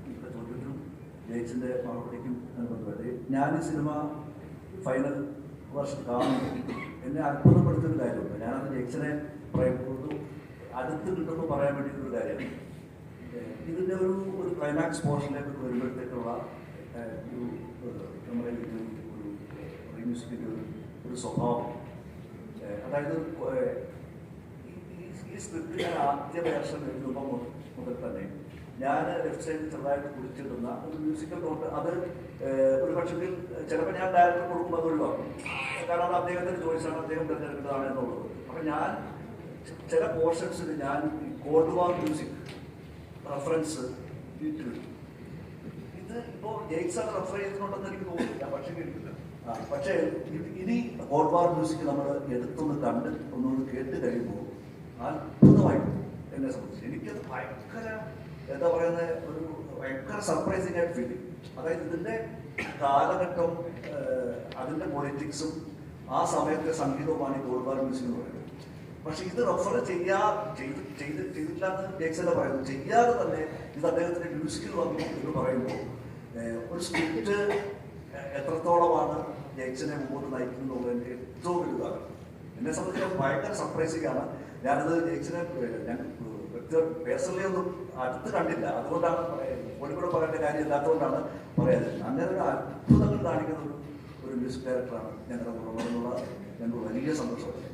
ഇവിടെ ചോദ്യത്തിനും ജയിച്ചിൻ്റെ മറുപടിക്കും ബന്ധപ്പെട്ട് ഞാൻ ഈ സിനിമ ഫൈനൽ വർഷം കാണുന്നു എന്നെ അത്ഭുതപ്പെടുത്തുന്ന കാര്യമുണ്ട്. ഞാനത് ജയിച്ചിനെ അടുത്ത് കിട്ടുമ്പോൾ പറയാൻ വേണ്ടിയിട്ടൊരു കാര്യമാണ്. ഇതിൻ്റെ ഒരു ക്ലൈമാക്സ് പോർഷനിലേക്ക് വരുമ്പോഴത്തേക്കുള്ള നമ്മുടെ ഒരു മ്യൂസിക്കിൻ്റെ ഒരു സ്വഭാവം, അതായത് ഈ സ്ക്രിപ്റ്റ് ഞാൻ ആദ്യ വേർഷൻ എഴുതുമ്പോൾ മുതൽ തന്നെ ഞാൻ ലെഫ്റ്റ് സൈഡിൽ ചെറുതായിട്ട് കുറിച്ചിടുന്ന ഒരു മ്യൂസിക്കൽ നോട്ട്, അത് ഒരു പക്ഷെങ്കിൽ ചിലപ്പോൾ ഞാൻ ഡയറക്ടർ കൊടുക്കുമ്പോൾ അത് ഒഴിവാക്കും. കാരണം അത് അദ്ദേഹത്തിൻ്റെ ചോയ്സാണ്, അദ്ദേഹം തിരഞ്ഞെടുക്കുന്നതാണ് എന്നുള്ളത്. അപ്പം ഞാൻ ചില പോർഷൻസിൽ ഞാൻ കോൾഡ് വാർ മ്യൂസിക് റെഫറൻസ് ഇട്ടിരുന്നു. ഇത് ഇപ്പോൾ ജെയ്ക്സാണ് റെഫർ ചെയ്യുന്നുണ്ടെന്ന് എനിക്ക് തോന്നുന്നില്ല, പക്ഷേ ഇനി കോൾഡ് വാർ മ്യൂസിക് നമ്മൾ എടുത്തൊന്ന് കണ്ട് ഒന്നൊന്ന് കേട്ട് കഴിയുമ്പോൾ അത്ഭുതമായിട്ട് എന്നെ സംബന്ധിച്ച് എനിക്കത് ഭയങ്കര എന്താ പറയുന്നത്, ഒരു ഭയങ്കര സർപ്രൈസിംഗ് ആയിട്ട് ഫീൽ ചെയ്യും. അതായത് ഇതിൻ്റെ കാലഘട്ടം, അതിൻ്റെ പൊളിറ്റിക്സും ആ സമയത്തെ സംഗീതവുമാണ് ഈ കോൾഡ് വാർ മ്യൂസിക് എന്ന് പറയുന്നത്. പക്ഷെ ഇത് റെഫർ ചെയ്തില്ല എന്ന് ജെയ്ക്സല്ല പറയുന്നു. ചെയ്യാതെ തന്നെ ഇത് അദ്ദേഹത്തിൻ്റെ മ്യൂസിക്കിൽ വന്നു എന്ന് പറയുമ്പോൾ ഒരു സ്ക്രിപ്റ്റ് എത്രത്തോളമാണ് ജെയ്ക്സിനെ മുമ്പോട്ട് നയിക്കുന്നതിൻ്റെ ഏറ്റവും വലുതാണ്. എന്നെ സംബന്ധിച്ച് ഭയങ്കര സർപ്രൈസിംഗ് ആണ്. ഞാനത് ജെയ്ക്സിനെ ഞാൻ പേഴ്സണലി ഒന്നും അടുത്ത് കണ്ടില്ല, അതുകൊണ്ടാണ് കോഴിക്കോട് പറയേണ്ട കാര്യം ഇല്ലാത്തതുകൊണ്ടാണ് പറയാതിരുന്നത്. അങ്ങനെ ഒരു അത്ഭുതങ്ങൾ കാണിക്കുന്ന ഒരു മ്യൂസിക് ഡയറക്ടറാണ് ഞങ്ങളുടെ ഞങ്ങൾക്ക് വലിയ സന്തോഷമല്ലേ.